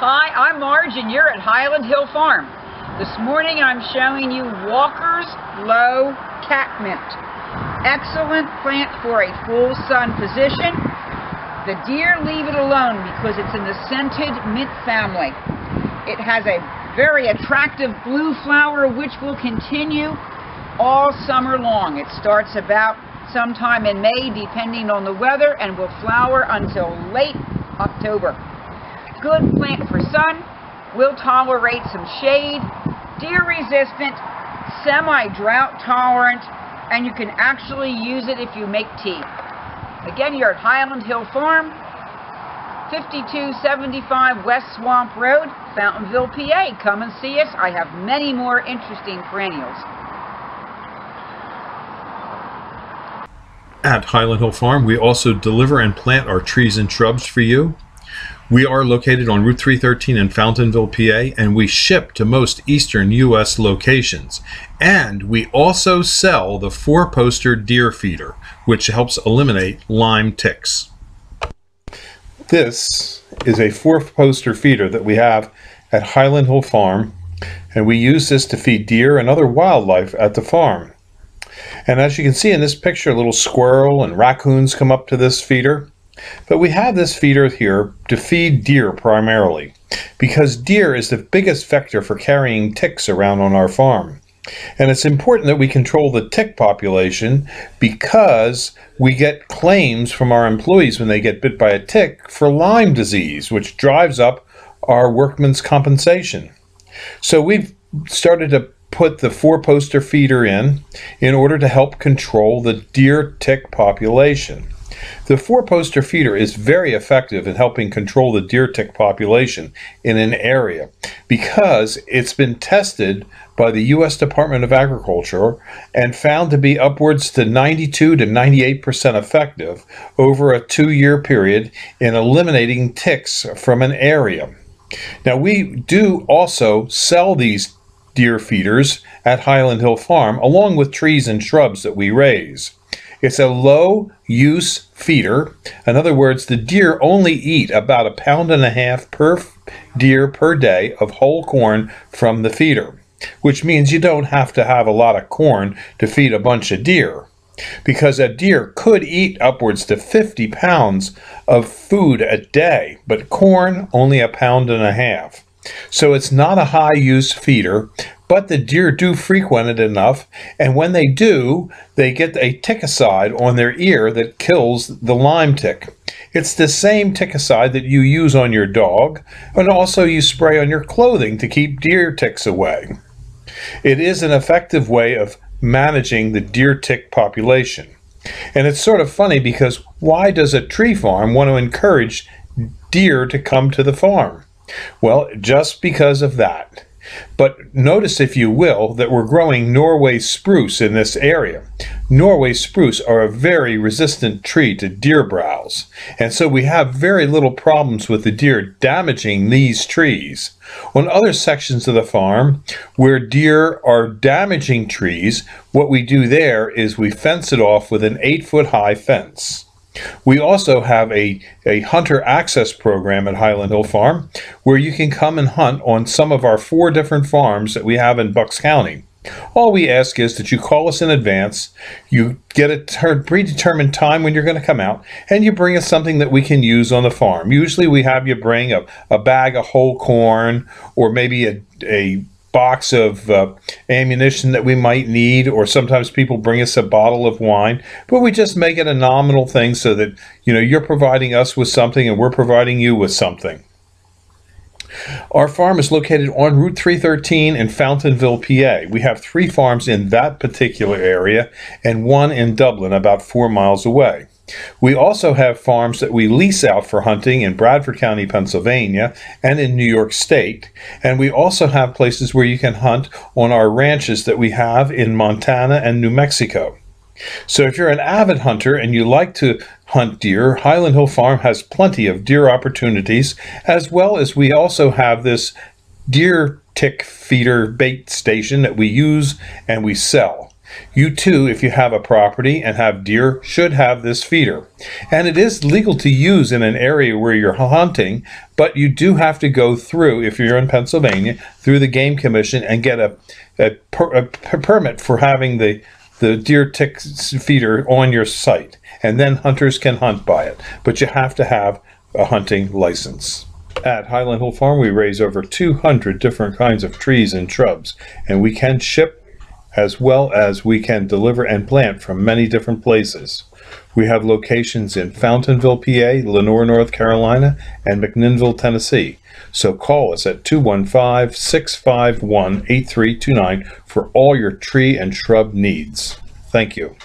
Hi, I'm Marge and you're at Highland Hill Farm. This morning I'm showing you Walker's Low Catmint. Excellent plant for a full sun position. The deer leave it alone because it's in the scented mint family. It has a very attractive blue flower which will continue all summer long. It starts about sometime in May depending on the weather and will flower until late October. Good plant for sun, will tolerate some shade, deer resistant, semi-drought tolerant, and you can actually use it if you make tea. Again, you're at Highland Hill Farm, 5275 West Swamp Road, Fountainville, PA. Come and see us. I have many more interesting perennials. At Highland Hill Farm, we also deliver and plant our trees and shrubs for you. We are located on Route 313 in Fountainville, PA, and we ship to most eastern U.S. locations. And we also sell the 4-poster deer feeder, which helps eliminate Lyme ticks. This is a 4-poster feeder that we have at Highland Hill Farm, and we use this to feed deer and other wildlife at the farm. And as you can see in this picture, little squirrel and raccoons come up to this feeder. But we have this feeder here to feed deer primarily, because deer is the biggest vector for carrying ticks around on our farm. And it's important that we control the tick population because we get claims from our employees when they get bit by a tick for Lyme disease, which drives up our workman's compensation. So we've started to put the 4-poster feeder in order to help control the deer tick population. The 4-poster feeder is very effective in helping control the deer tick population in an area because it's been tested by the U.S. Department of Agriculture and found to be upwards to 92 to 98% effective over a 2-year period in eliminating ticks from an area. Now, we do also sell these deer feeders at Highland Hill Farm along with trees and shrubs that we raise. It's a low-use feeder. In other words, the deer only eat about 1.5 pounds per deer per day of whole corn from the feeder, which means you don't have to have a lot of corn to feed a bunch of deer, because a deer could eat upwards to 50 pounds of food a day, but corn only 1.5 pounds. So it's not a high-use feeder, but the deer do frequent it enough, and when they do, they get a ticicide on their ear that kills the Lyme tick. It's the same ticicide that you use on your dog, and also you spray on your clothing to keep deer ticks away. It is an effective way of managing the deer tick population. And it's sort of funny because why does a tree farm want to encourage deer to come to the farm? Well, just because of that. But notice, if you will, that we're growing Norway spruce in this area. Norway spruce are a very resistant tree to deer browse, and so we have very little problems with the deer damaging these trees. On other sections of the farm where deer are damaging trees, what we do there is we fence it off with an 8-foot-high fence. We also have a hunter access program at Highland Hill Farm where you can come and hunt on some of our 4 different farms that we have in Bucks County. All we ask is that you call us in advance, you get a predetermined time when you're going to come out, and you bring us something that we can use on the farm. Usually we have you bring a bag of whole corn, or maybe a box of ammunition that we might need, or sometimes people bring us a bottle of wine, but we just make it a nominal thing so that you're providing us with something and we're providing you with something. Our farm is located on Route 313 in Fountainville, PA. We have 3 farms in that particular area and 1 in Dublin, about 4 miles away. We also have farms that we lease out for hunting in Bradford County, Pennsylvania, and in New York State. And we also have places where you can hunt on our ranches that we have in Montana and New Mexico. So if you're an avid hunter and you like to hunt deer, Highland Hill Farm has plenty of deer opportunities, as well as we also have this deer tick feeder bait station that we use and we sell. You too, if you have a property and have deer, should have this feeder. And it is legal to use in an area where you're hunting, but you do have to go through, if you're in Pennsylvania, through the Game Commission and get a permit for having the deer tick feeder on your site. And then hunters can hunt by it. But you have to have a hunting license. At Highland Hill Farm, we raise over 200 different kinds of trees and shrubs, and we can ship as well as we can deliver and plant from many different places. We have locations in Fountainville, PA, Lenoir, North Carolina, and McMinnville, Tennessee. So call us at 215-651-8329 for all your tree and shrub needs. Thank you.